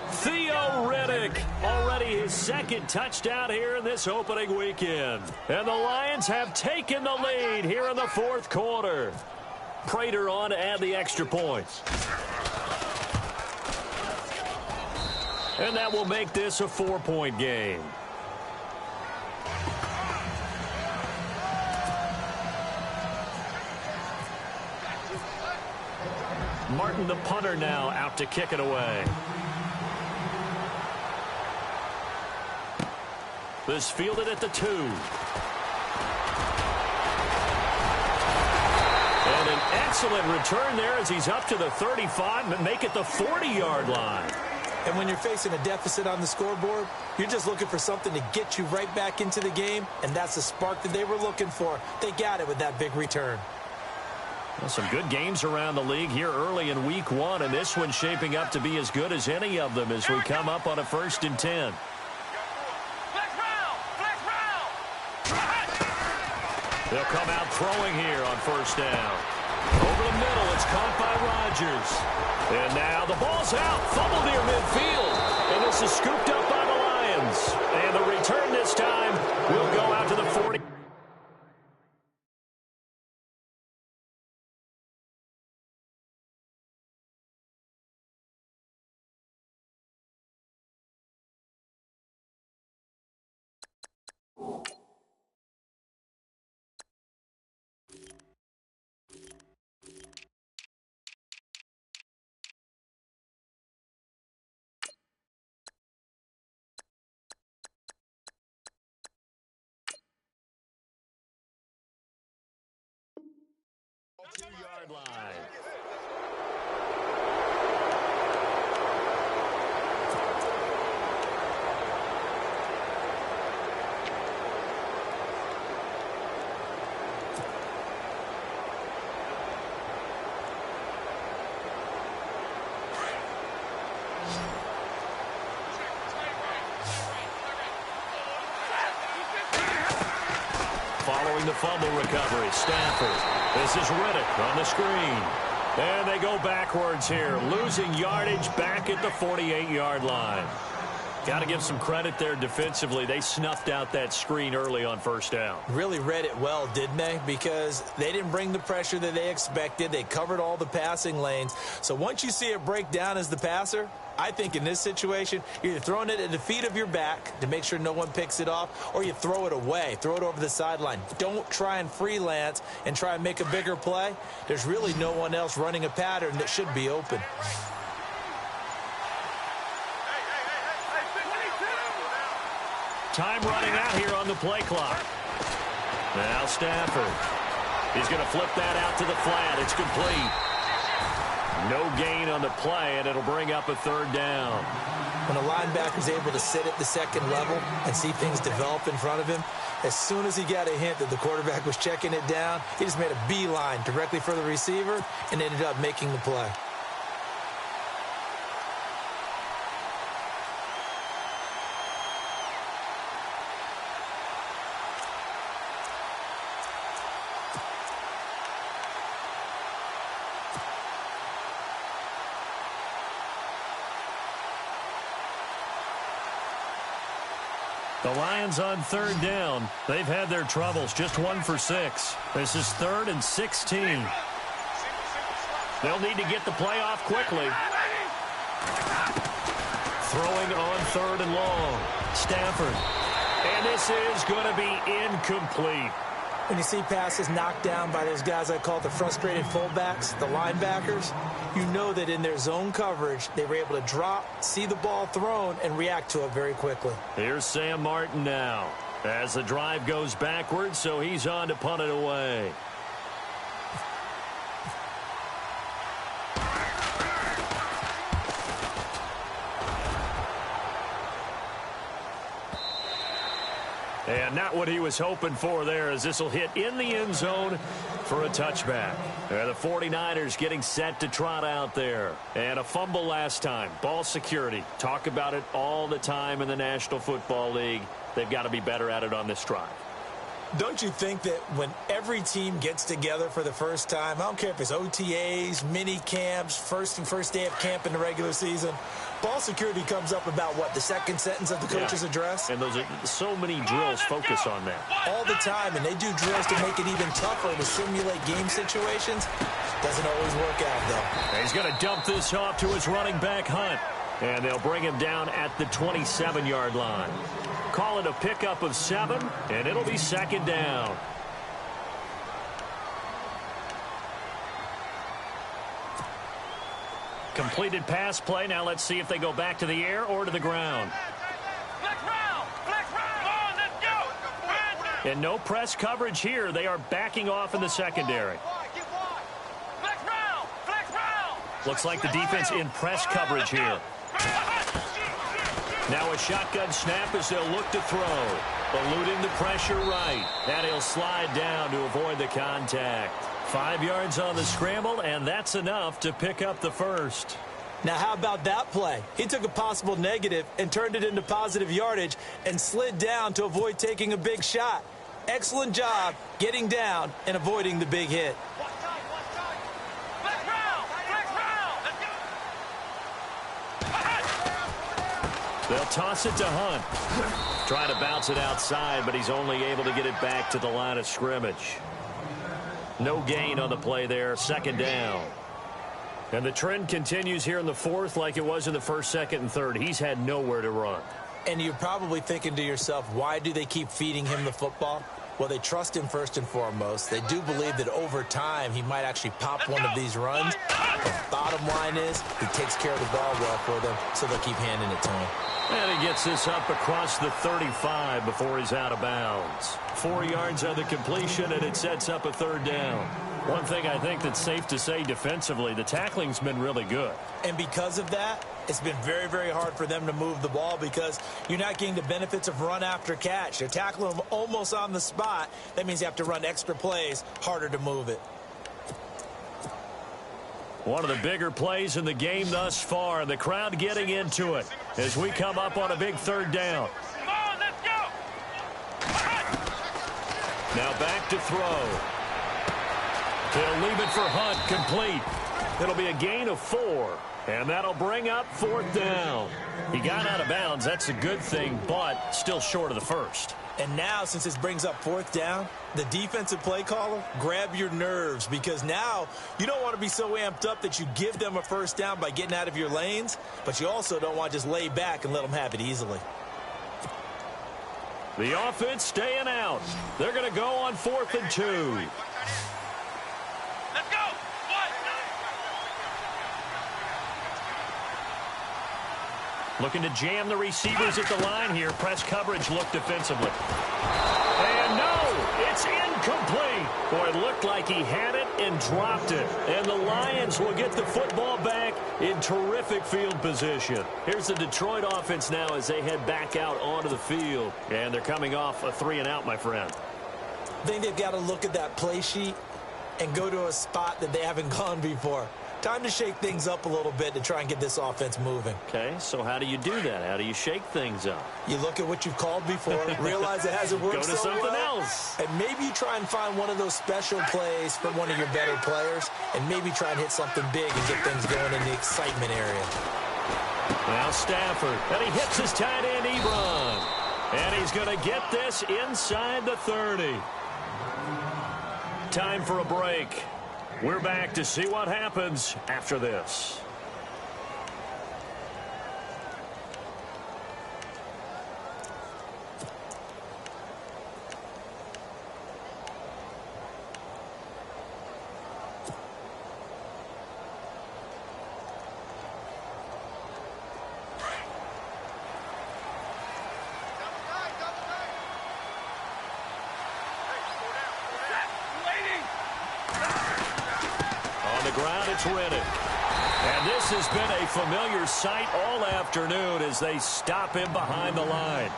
Theo Riddick, already his 2nd touchdown here in this opening weekend. And the Lions have taken the lead here in the 4th quarter. Prater on to add the extra points. And that will make this a 4-point game. Martin, the punter, now out to kick it away. This fielded at the 2. And an excellent return there as he's up to the 35 and make it the 40-yard line. And when you're facing a deficit on the scoreboard, you're just looking for something to get you right back into the game, and that's the spark that they were looking for. They got it with that big return. Well, some good games around the league here early in week 1, and this one's shaping up to be as good as any of them as we come up on a 1st and 10. They'll come out throwing here on 1st down. Over the middle, it's caught by Rodgers. And now the ball's out, fumbled near midfield. And this is scooped up by the Lions. And the return this time will go out to the 40. 2-yard line. Following the fumble recovery, Stafford. This is Riddick on the screen. And they go backwards here, losing yardage back at the 48-yard line. Got to give some credit there defensively. They snuffed out that screen early on first down. Really read it well, didn't they? Because they didn't bring the pressure that they expected. They covered all the passing lanes. So once you see it break down as the passer, I think in this situation, you're either throwing it at the feet of your back to make sure no one picks it off, or you throw it away, throw it over the sideline. Don't try and freelance and try and make a bigger play. There's really no one else running a pattern that should be open. Time running out here on the play clock. Now Stafford. He's going to flip that out to the flat. It's complete. No gain on the play, and it'll bring up a third down. When a linebacker's able to sit at the second level and see things develop in front of him, as soon as he got a hint that the quarterback was checking it down, he just made a beeline directly for the receiver and ended up making the play. The Lions on third down. They've had their troubles, just 1 for 6. This is 3rd and 16. They'll need to get the play off quickly. Throwing on 3rd and long. Stafford. And this is going to be incomplete. When you see passes knocked down by those guys I call the frustrated fullbacks, the linebackers, you know that in their zone coverage, they were able to drop, see the ball thrown, and react to it very quickly. Here's Sam Martin now as the drive goes backwards, so he's on to punt it away. And not what he was hoping for there, as this will hit in the end zone for a touchback. The 49ers getting set to trot out there. And a fumble last time. Ball security. Talk about it all the time in the National Football League. They've got to be better at it on this drive. Don't you think that when every team gets together for the first time, I don't care if it's OTAs, mini camps, first day of camp in the regular season, ball security comes up about, what, the second sentence of the coach's address? And those are so many drills focus on that. All the time, and they do drills to make it even tougher to simulate game situations. Doesn't always work out, though. And he's going to dump this off to his running back, Hunt. And they'll bring him down at the 27-yard line. Call it a pickup of 7, and it'll be second down. Completed pass play. Now let's see if they go back to the air or to the ground. And no press coverage here. They are backing off in the secondary. Looks like the defense in press coverage here. Now a shotgun snap as they'll look to throw. Eluding the pressure right. And he'll slide down to avoid the contact. 5 yards on the scramble, and that's enough to pick up the first. Now, how about that play? He took a possible negative and turned it into positive yardage and slid down to avoid taking a big shot. Excellent job getting down and avoiding the big hit. They'll toss it to Hunt. Trying to bounce it outside, but he's only able to get it back to the line of scrimmage. No gain on the play there. Second down. And the trend continues here in the fourth like it was in the first, second, and third. He's had nowhere to run. And you're probably thinking to yourself, why do they keep feeding him the football? Well, they trust him first and foremost. They do believe that over time he might actually pop one of these runs. The bottom line is he takes care of the ball well for them, so they'll keep handing it to him. And he gets this up across the 35 before he's out of bounds. 4 yards on the completion, and it sets up a third down. One thing I think that's safe to say defensively, the tackling's been really good. And because of that, it's been very, very hard for them to move the ball because you're not getting the benefits of run after catch. They're tackling them almost on the spot. That means you have to run extra plays, harder to move it. One of the bigger plays in the game thus far, and the crowd getting into it as we come up on a big third down. Come on, let's go. Now back to throw. He'll leave it for Hunt, complete. It'll be a gain of 4, and that'll bring up 4th down. He got out of bounds. That's a good thing, but still short of the first. And now, since this brings up 4th down, the defensive play caller, grab your nerves, because now you don't want to be so amped up that you give them a first down by getting out of your lanes, but you also don't want to just lay back and let them have it easily. The offense staying out. They're going to go on 4th and 2. Let's go. Looking to jam the receivers at the line here. Press coverage look defensively. And no, it's incomplete. Boy, it looked like he had it and dropped it. And the Lions will get the football back in terrific field position. Here's the Detroit offense now as they head back out onto the field. And they're coming off a 3-and-out, my friend. I think they've got to look at that play sheet and go to a spot that they haven't gone before. Time to shake things up a little bit to try and get this offense moving. Okay, so how do you do that? How do you shake things up? You look at what you've called before, realize it hasn't worked Go to so something well, else. and maybe you try and find one of those special plays from one of your better players, and maybe try and hit something big and get things going in the excitement area. Now Stafford, and he hits his tight end Ebron. And he's going to get this inside the 30. Time for a break. We're back to see what happens after this. It's Riddick. And this has been a familiar sight all afternoon as they stop him behind the line.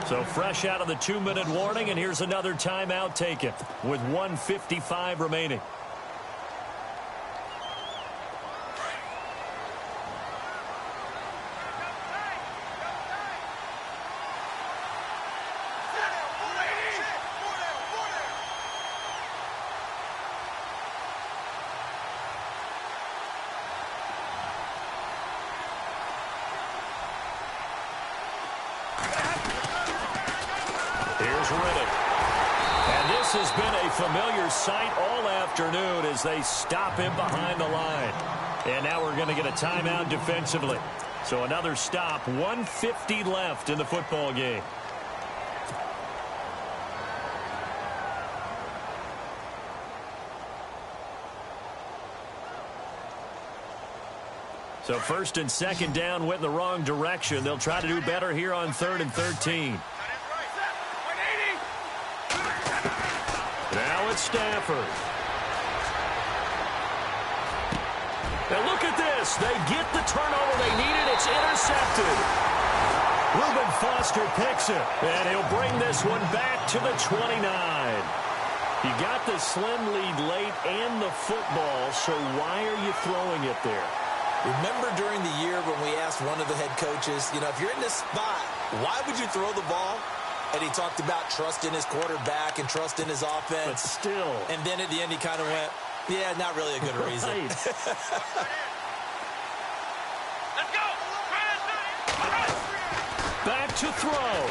So fresh out of the 2-minute warning, and here's another timeout taken with 1:55 remaining. This has been a familiar sight all afternoon as they stop him behind the line. And now we're going to get a timeout defensively. So another stop, 1:50 left in the football game. So 1st and 2nd down went in the wrong direction. They'll try to do better here on 3rd and 13. Now it's Stafford. Now look at this. They get the turnover they needed. It's intercepted. Reuben Foster picks it, and he'll bring this one back to the 29. You got the slim lead late and the football, so why are you throwing it there? Remember during the year when we asked one of the head coaches, you know, if you're in this spot, why would you throw the ball? And he talked about trusting his quarterback and trusting his offense. But still. And then at the end he kind of went, yeah, not really a good reason. Let's go. Back to throw.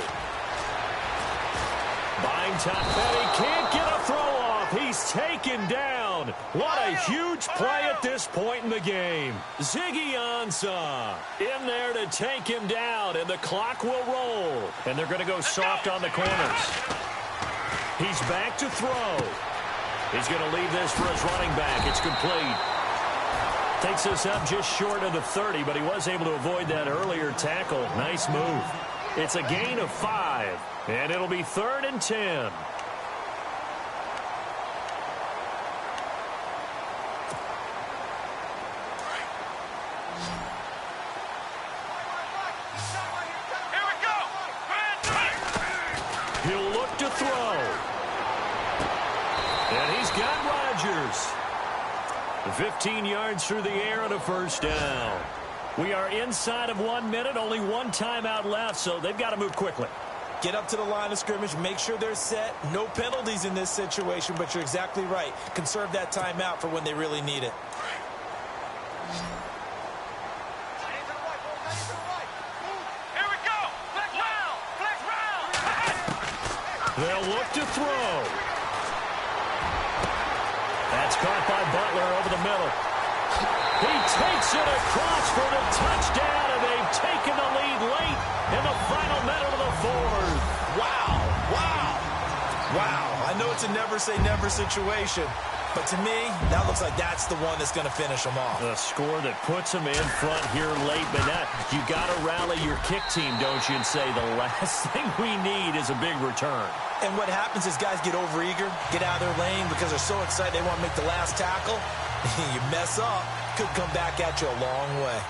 Buying top, and he can't get a throw off. off. He's taken down. What a huge play at this point in the game. Ziggy Ansah in there to take him down, and the clock will roll. And they're going to go soft on the corners. He's back to throw. He's going to leave this for his running back. It's complete. Takes us up just short of the 30, but he was able to avoid that earlier tackle. Nice move. It's a gain of 5, and it'll be 3rd and 10. He'll look to throw. And he's got Rodgers. 15 yards through the air and a first down. We are inside of 1 minute, only one timeout left, so they've got to move quickly. Get up to the line of scrimmage, make sure they're set. No penalties in this situation, but you're exactly right. Conserve that timeout for when they really need it. Here we go. Flex round. Flex round. They'll look to throw. That's caught by Butler over the middle. He takes it across for the touchdown, and they've taken the lead late in the final minute of the 4th. Wow, wow, wow. I know it's a never-say-never situation, but to me, that looks like that's the one that's going to finish them off. A score that puts them in front here late, but now you got to rally your kick team, don't you, and say the last thing we need is a big return. And what happens is guys get overeager, get out of their lane because they're so excited they want to make the last tackle. You mess up, could come back at you a long way.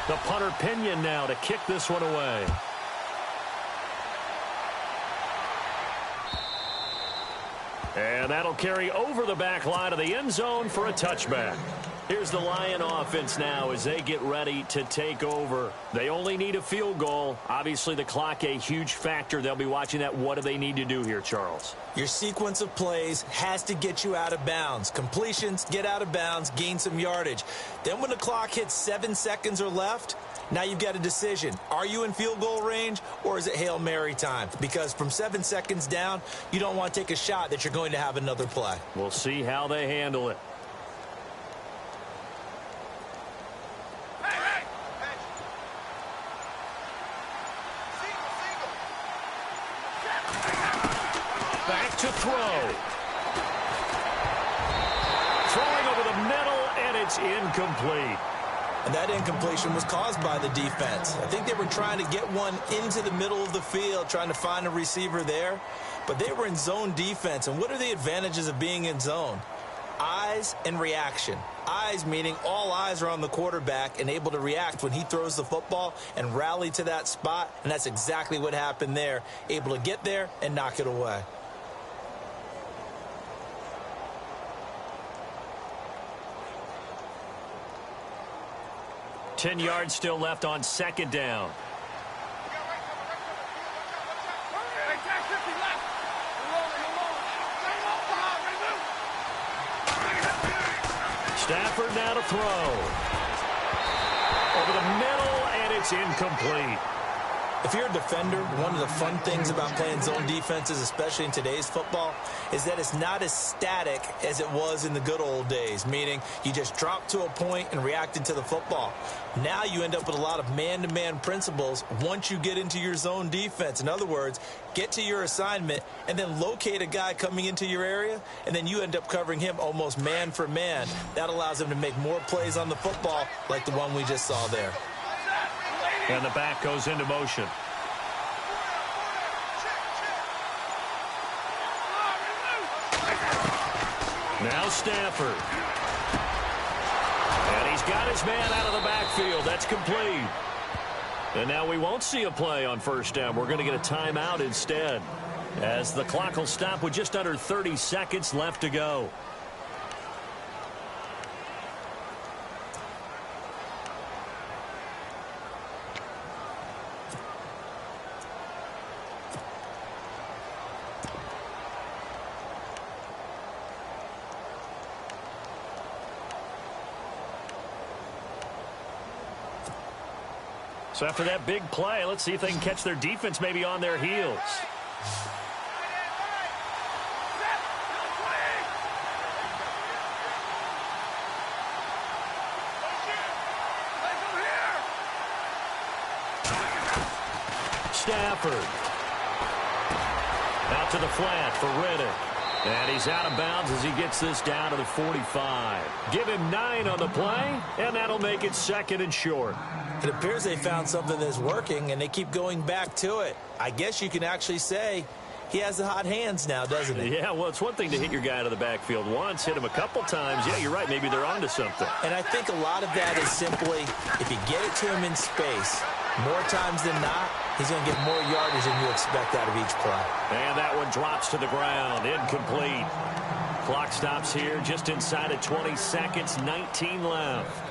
The punter Pinion now to kick this one away. And that'll carry over the back line of the end zone for a touchback. Here's the Lion offense now as they get ready to take over. They only need a field goal. Obviously, the clock a huge factor. They'll be watching that. What do they need to do here, Charles? Your sequence of plays has to get you out of bounds. Completions, get out of bounds, gain some yardage. Then when the clock hits 7 seconds or left, now you've got a decision. Are you in field goal range or is it Hail Mary time? Because from 7 seconds down, you don't want to take a shot that you're going to have another play. We'll see how they handle it. Back to throw. Throwing over the middle, and it's incomplete. And that incompletion was caused by the defense. I think they were trying to get one into the middle of the field, trying to find a receiver there. But they were in zone defense. And what are the advantages of being in zone? Eyes and reaction. Eyes meaning all eyes are on the quarterback and able to react when he throws the football and rally to that spot. And that's exactly what happened there. Able to get there and knock it away. Ten yards still left on second down. Stafford now to throw. Over the middle, and it's incomplete. If you're a defender, one of the fun things about playing zone defenses, especially in today's football, is that it's not as static as it was in the good old days, meaning you just drop to a point and reacted to the football. Now you end up with a lot of man-to-man principles once you get into your zone defense. In other words, get to your assignment and then locate a guy coming into your area, and then you end up covering him almost man for man. That allows him to make more plays on the football like the one we just saw there. And the back goes into motion. Now Stafford. And he's got his man out of the backfield. That's complete. And now we won't see a play on first down. We're going to get a timeout instead, as the clock will stop with just under 30 seconds left to go. So after that big play, let's see if they can catch their defense maybe on their heels. Stafford. Out to the flat for Riddick. And he's out of bounds as he gets this down to the 45. Give him 9 on the play, and that'll make it 2nd and short. It appears they found something that's working, and they keep going back to it. I guess you can actually say he has the hot hands now, doesn't he? Yeah, well, it's one thing to hit your guy out of the backfield once, hit him a couple times. Yeah, you're right. Maybe they're onto something. And I think a lot of that is simply if you get it to him in space, more times than not, he's going to get more yardage than you expect out of each play. And that one drops to the ground. Incomplete. Clock stops here just inside of 20 seconds. 19 left.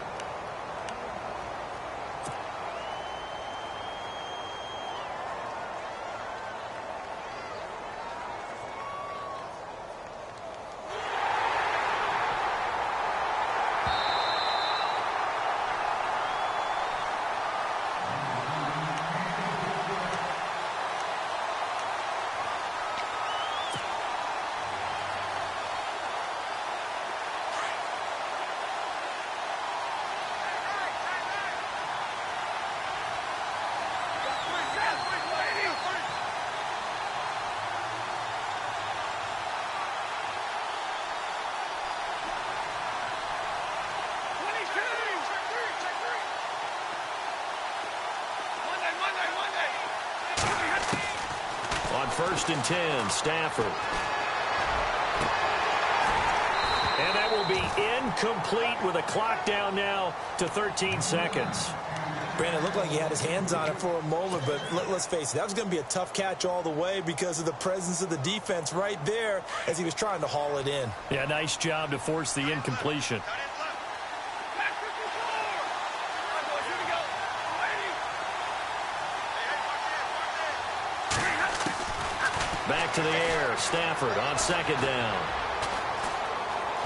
On 1st and 10, Stafford. And that will be incomplete with a clock down now to 13 seconds. Brandon, it looked like he had his hands on it for a moment, but let's face it, that was going to be a tough catch all the way because of the presence of the defense right there as he was trying to haul it in. Yeah, nice job to force the incompletion. Back to the air. Stafford on 2nd down.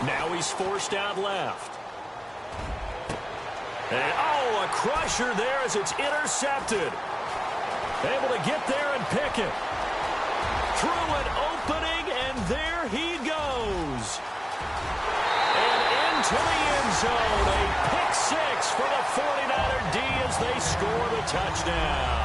Now he's forced out left. And, oh, a crusher there as it's intercepted. Able to get there and pick it. Through an opening, and there he goes. And into the end zone. A pick 6 for the 49er D as they score the touchdown.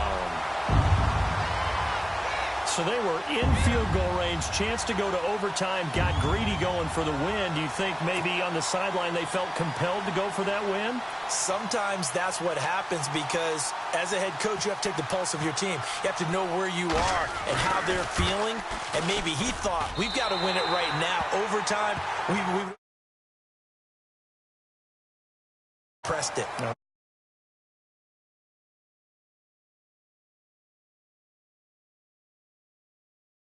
So they were in field goal range, chance to go to overtime, got greedy going for the win. Do you think maybe on the sideline they felt compelled to go for that win? Sometimes that's what happens because as a head coach, you have to take the pulse of your team. You have to know where you are and how they're feeling. And maybe he thought, we've got to win it right now. Overtime, we pressed it.